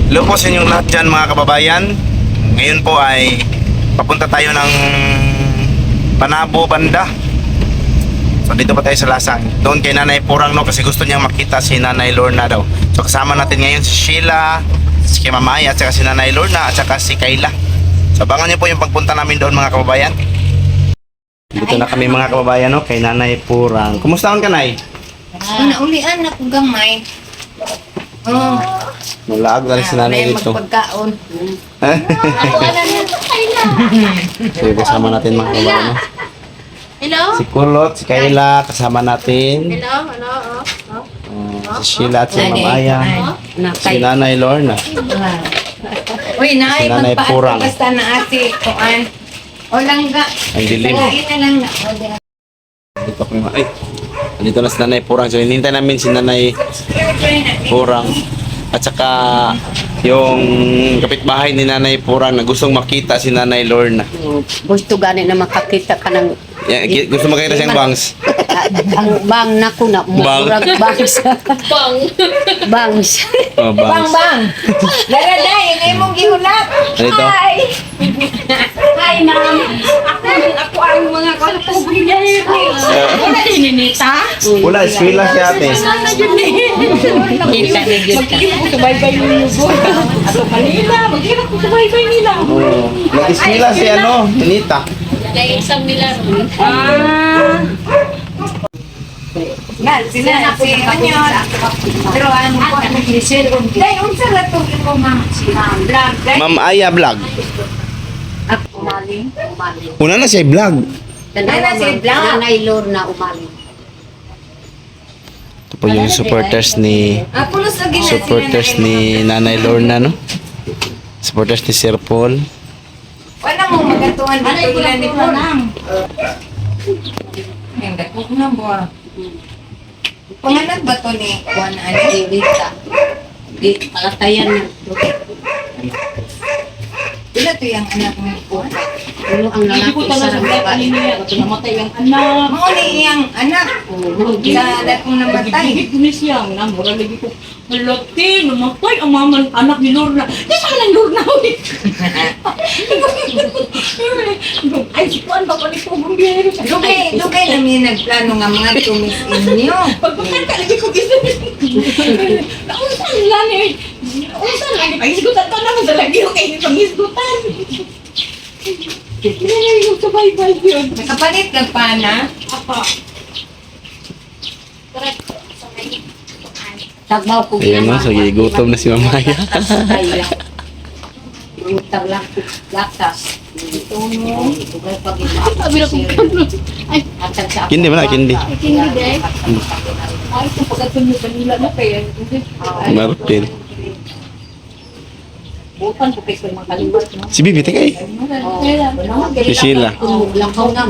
Hello po sa inyong lahat dyan mga kababayan. Ngayon po ay papunta tayo ng Panabo banda. So dito pa tayo sa Lasang. Doon kay Nanay Purang no, kasi gusto niyang makita si Nanay Lorna daw. So kasama natin ngayon si Sheila, si Mamay at saka si Nanay Lorna at saka si Kayla. So abangan niyo po yung pagpunta namin doon mga kababayan. Dito na kami mga kababayan no, kay Nanay Purang. Kumusta ka Nay? Naulian na kong gamay. Oh, Nulaag na rin si Nanay dito. magpagkaon. So kasama natin mga kababayan no. Hello? Si Kulot, si Kayla, kasama natin. Hello? Hello? Si Sheila at si Mamaya. Si Nanay Lorna. Uy, naay, Si Nanay Purang. basta na ate, kuan. O langga. Ang dilim. Salain na lang na. Dito kami ay. Dito na si Nanay Purang. So hinintay namin si Nanay Purang. At saka yung kapitbahay ni Nanay Purang na gustong makita si Nanay Lorna. Gusto gani na makakita ka ng Yan, gusto makita siyang bangs. ang bang na ko na murag bangs. Bang! Bangs. Oh, Bang, bangs. bang. Laraday, ngay mong gihulat. Dito. Hi, ma'am! Ako ang mga kalapugin niya. Wala din ninita. Wala, eskwela si ate. Sana yun eh. Kita ni Jud ka. Mag-iwan ko sa baybay ng yugo. Ato kanila, mag-iwan ko sa baybay nila. Oh, nag-eskwela si ano, Nita. Dahil isang nila. Yan, sila na si Onyon. Pero ano po, dahil unsa na to ko ma'am. Vlog, dahil Ma'am Aya vlog. Umaling. Una na siya vlog. Tanawa si si Blanc. Nanay Lorna umaling. Ito po yung supporters ni pulos lagi na supporters ni Nanay Lorna no. Supporters ni Sir Paul. Wala mo magatuhan dito ilan ni Paul. Ang dako na buwa. Pangalan ba to ni Juan Ani? Dita. Di palatayan na. Ila to yung anak ni Paul. Ulo ang lalaki sa babae. Namatay ang anak. Mao ni iyang anak. Sa anak mo namatay. Gigit ni siya. Namura lagi ko. Malaki, namatay ang mama anak ni Lorna. Di sa lang Lorna. Ay, si Juan ba pa ni Pugong Biyero? Dugay namin nagplano nga mga tumis inyo. Pagpakan ka lagi ko gisa. Naunsan lang eh. Naunsan lang eh. Pangisgutan ka na mo talaga yung kayo pangisgutan. Kaya yung sabay-bay yun. Nakapalit ka pa na. Apa. Tagmaw ko. Ayan no, so gutom na si Mamaya. Taglak lakas. Sabi na kong ay, Kindi man na, kindi. hindi day. Ay, kung pagkatun yung kanila na kaya. Marpil. Bukan ko kayo makalimutan. No? Si Bibi kay. Si Sheila. Langkaw na.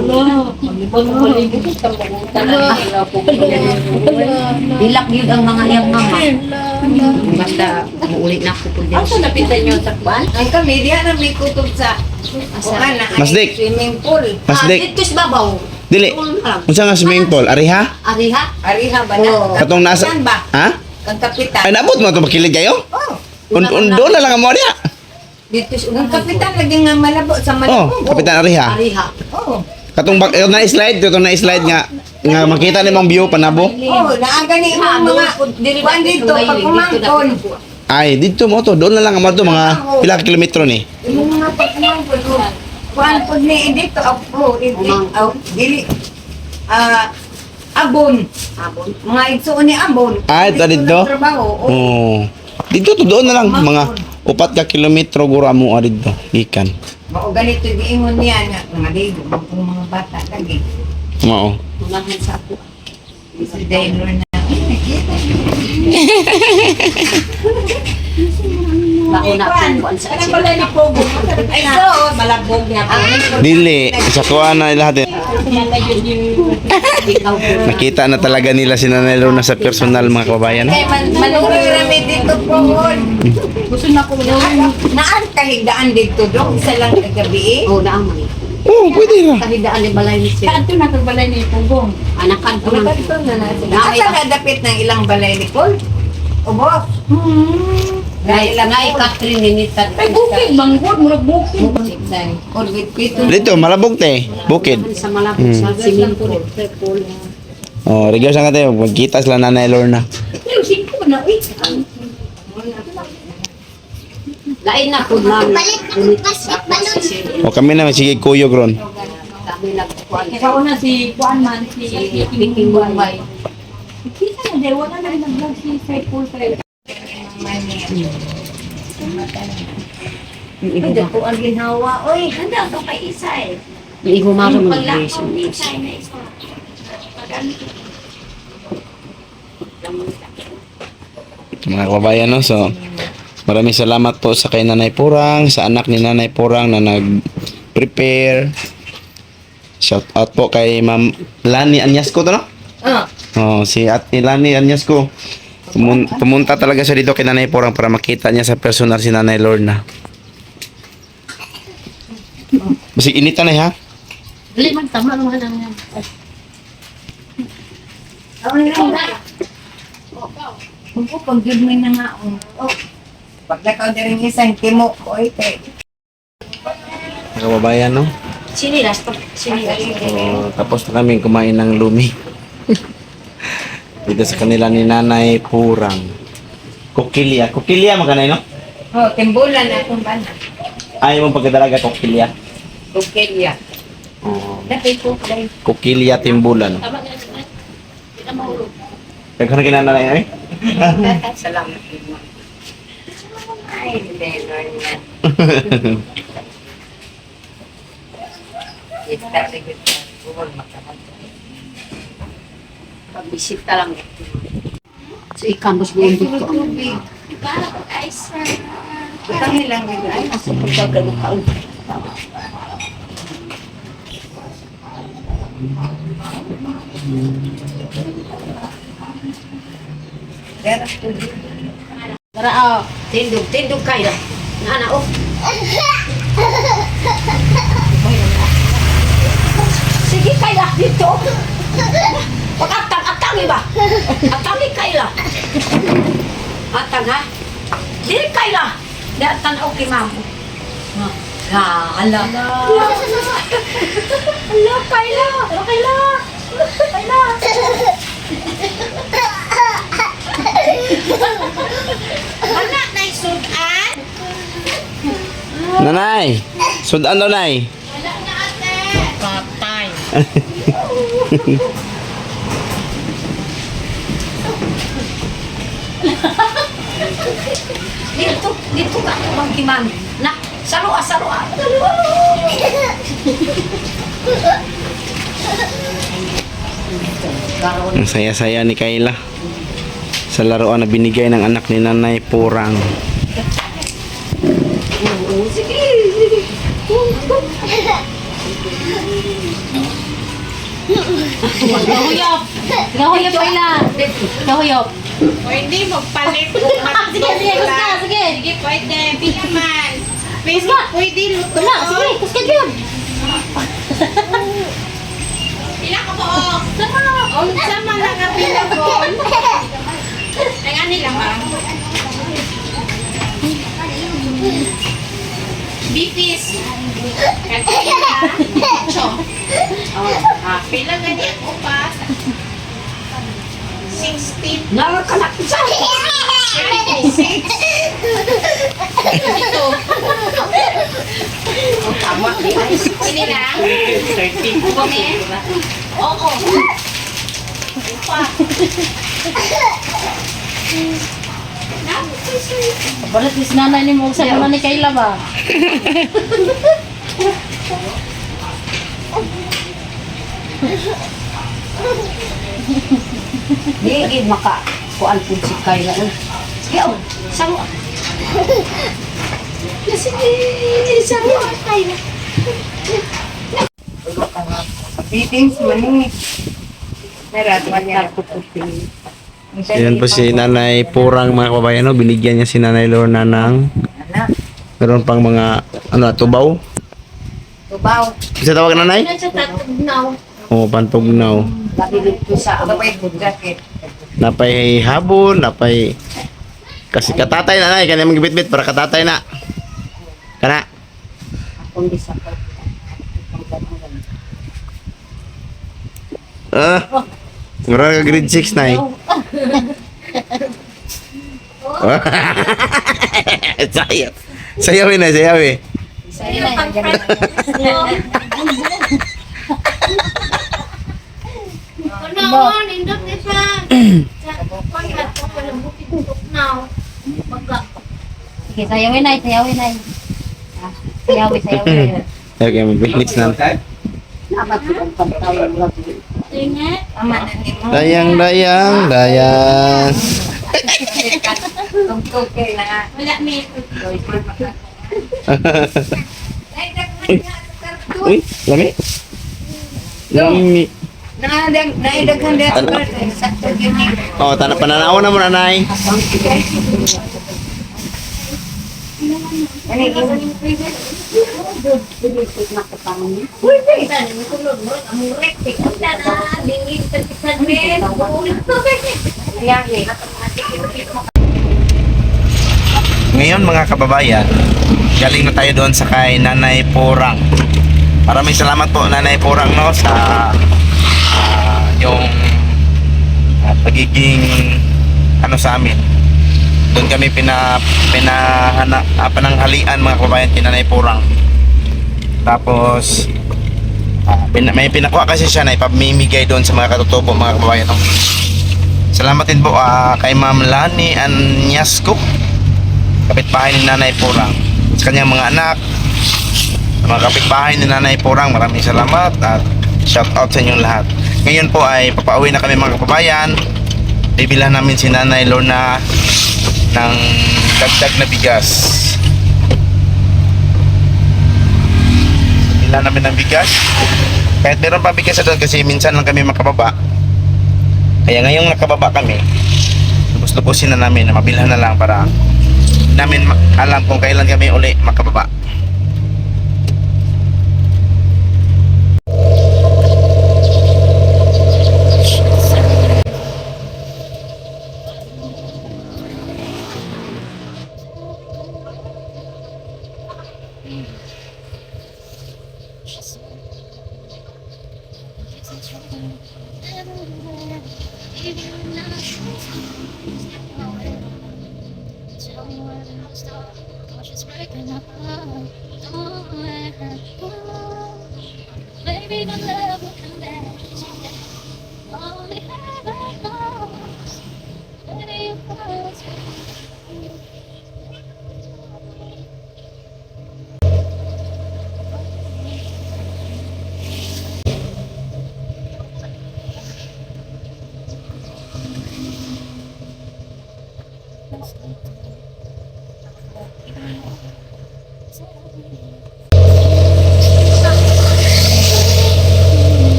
Dilak yun ang mga iyang mama. Basta muulit na ako po din. Ang sanapitan nyo sa kwan? Ang kami, diyan na may kutob sa kuan na Masdik. swimming pool. Masdik. Dito sa babaw. Dili. Unsa nga swimming pool? Ariha? Ariha. Ariha ba na? Oo. Katong nasa Kapitan ba? Ha? Kang kapitan. Ay nabot mo to makilig kayo? Oh. Undo na lang mo diya. Dito ang kapitan lagi nga malabo sa Oh, malabo. Kapitan Ariha. Ariha. Oh. Katong na slide, to na slide nga makita ni mong view panabo. Oh, naaga ni mga kuan dito pag kumangkon. Ay, dito mo to, doon na lang mo to mga pila ka kilometro ni. Yung mga pagkumangkon. Kuan pud ni dito ako, dili. Abon. Mga igsuon ni Abon. Ay, dito? Trabaho. Oh. Oh. Dito to doon na lang mga 4 ka kilometro gura mo dito gikan. Mao ganito giingon niya nga mga ligo mga bata lagi. Mao. Unahan sa ako. Si Daylor na. Bago na kuan sa Ano pala ni Pogo? Ay, so, malabog niya. Dili, sa kuha na lahat. ikaw po. Nakita na talaga nila si Nanay Lorna sa personal mga kababayan. Kay manuroy rami dito po. Gusto na ko Naan kahigdaan dito dong isa lang kagabi. Oh, naamay. Oh, pwede ra. Kahidaan ni balay ni Sir. Kanto na balay ni Pugong. Anakan ko Ano na. ba ito na natin? Asa na dapit ng ilang balay ni Paul? O boss? Nay Catherine ninitat. Ay, bukid, banggod, murag bukid. Orbit pito Dito, malabog te. Bukid. sa malapit sa simento. Oh, regyo sa kate. Magkita sila Nanay Lorna. Pero singko na, uy. Lain na po ma'am. O kami naman, sige kuyog ron. Kami nagkukuan. Sa una si Juan man, si Piking Bombay. Kita na dahil wala na rin nag-vlog si Sir Paul Fred. Hindi po ang ginawa. Uy, handa ka pa isa eh. Igo maro mo Wala grace. akong isa na isa. Mga kababayan, no? So, maraming salamat po sa kay Nanay Purang, sa anak ni Nanay Purang na nag-prepare. Shout out po kay Ma'am Lani Anyasco to, no? Oh, si Ate Lani Anyasco. Pumunta talaga siya dito kay Nanay Purang para makita niya sa personal si Nanay Lorna. Basig initan na ha? Dili man tama naman yan. Kung po, pag yun mo na nga. Oh, pag nakaw na rin isang timo, oy, te. Mga kababayan, no? Sinilas to. Sinilas. So, tapos na kami kumain ng lumi. Dito sa kanila ni Nanay Purang. Kokilya. Kokilya maganay, no? Oh, timbulan na akong bana. Ayaw mong pagkadalaga kokilya. Bukilya. Oh, Dati po, dahil. kokilya timbulan. Tama nga. Kita mahulog. Kaya ka na kinanalay, ay? Salamat. Ay, never na. Kita rin kita. Buhol makakanta. Pagbisita lang. So ikambos mo yung dito. Kami lang yun. Ay, Asa pagkagano ka. Deras to. Tara tindog. Tindog kayo. Nana oh. Sige kayo dito. Pag-atang iba. Atang kayo. Atang ha. Dili kayo. Datan okay ma'am. Ala. Ala kayo. Kayo. Wala na isudan. Nanay! Sudan daw, Nay! Wala na ate. Patay. Dito ka bang kimam. Na, sarua. Ang saya-saya ni Kayla sa laruan na binigay ng anak ni Nanay Purang. Gahuyop Kayla. Gahuyop. O hindi magpalit kung Sige, kuska. Sige. Sige, pwede. Pinaman. Pwede luto. Wala, sige, kuska yun. Pila ka po. Unsa man lang ang pinagol. Ay, ano lang ba? Bifis. Kaya pila ganyan upas. 16. Nakakalak sa. 26. Ito. Tama. Ini lang. 30. Bumi. Oo. Upa. Balat is nanay ni mo sa naman ni Kayla ba? Di maka kuan pud si Kayla. Sige, sarua. Sige, sarua Kayla. Meetings maning. Merat man yan. Ayan po si Nanay Purang, mga kababayan, no? Binigyan niya si Nanay Lorna ng meron pang mga tubaw. Tubaw. Bisa tawag Nanay? Sa tatugnaw. Oo, pantugnaw. Labi dito sa Ano pa yung jacket? Napay habon, napay Kasi katatay na nay, kanya magibit-bit para katatay na. Kana. Kung di sa ko. Mura ka grade 6 nay. Sayaw. Sayawin na, sayawin. Sa'yo na yung ganun. Ano, nindot ni sa pagkat ko pala bukid now. Magka. Sige, sayawin na, sayawin na. Sayawin. Okay, mag-finish na. Amat ko ang pagtawag lang. Ingat. Amat na din mo. Dayang. Tungtog kayo na. Wala may. Uy, lami. Lami. Naidaghan din ang birthday. Sakto yun eh. Oh, pananaw na mo nanay. Ngayon mga kababayan, galing na tayo doon sa kay Nanay Porang. Maraming salamat po Nanay Porang no sa yung pagiging ano sa amin. Doon kami pananghalian mga kababayan kay Nanay Porang. Tapos may pinakuha kasi siya na ipamimigay doon sa mga katutubo mga kababayan no? Salamat din po kay Ma'am Lani Anyasco, kapitbahay ni Nanay Porang, sa kanyang mga anak, sa mga kapitbahay ni Nanay Porang. Maraming salamat at shout out sa inyong lahat. Ngayon po ay papauwi na kami mga kababayan. Bibilhan namin si Nanay Lorna ng dagdag na bigas. Bibilhan namin ng bigas. Kahit meron pa bigas doon kasi minsan lang kami makababa. Kaya ngayong nakababa kami, lubos-lubusin na namin na mabilhan na lang para namin alam kung kailan kami uli makababa. Maybe the love will come back to you. Only heaven knows. Where you was.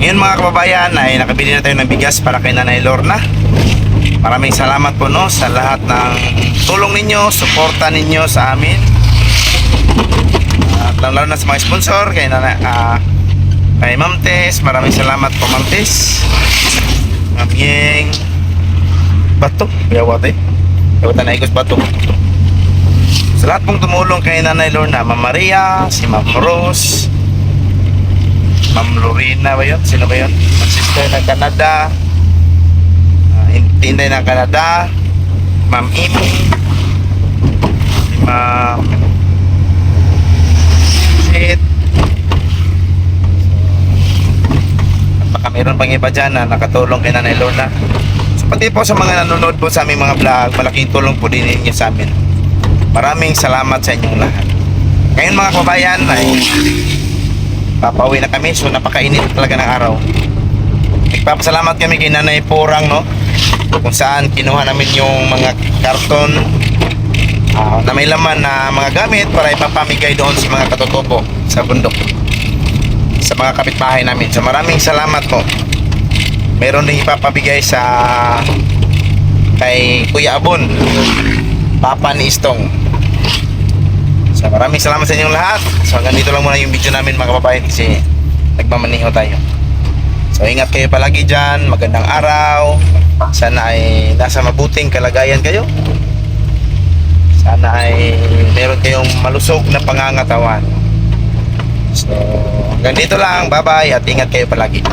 Ngayon mga kababayan ay nakabili na tayo ng bigas para kay Nanay Lorna. Maraming salamat po no sa lahat ng tulong ninyo, suporta ninyo sa amin. At lalo na sa mga sponsor kay kay Ma'am Tess. Maraming salamat po Ma'am Tess. Ma'am Yeng Bato, yawate. Yawatan na ikos Bato. Sa lahat pong tumulong kay Nanay Lorna, Ma'am Maria, si Ma'am Rose, Ma'am Lorena ba yun? Sino ba yun? Ang sister ng Canada, Tinday ng Canada, Ma'am Amy, si Ma'am Sid. At baka mayroon pang iba dyan na nakatulong kay Nanay Lorna. So pati po sa mga nanonood po sa aming mga vlog, malaking tulong po din ninyo sa amin. Maraming salamat sa inyong lahat. Ngayon mga kababayan ay papauwi na kami, so napakainit talaga ng araw. Nagpapasalamat kami kay Nanay Porang no, kung saan kinuha namin yung mga karton na may laman na mga gamit para ipapamigay doon sa mga katutubo sa bundok, sa mga kapitbahay namin. So maraming salamat po. meron din ipapabigay sa kay Kuya Abon, Papa ni Istong. So maraming salamat sa inyong lahat. So hanggang dito lang muna yung video namin mga kababayan kasi nagmamaniho tayo. So ingat kayo palagi dyan, magandang araw. Sana ay nasa mabuting kalagayan kayo. Sana ay meron kayong malusog na pangangatawan. So hanggang dito lang, bye bye at ingat kayo palagi.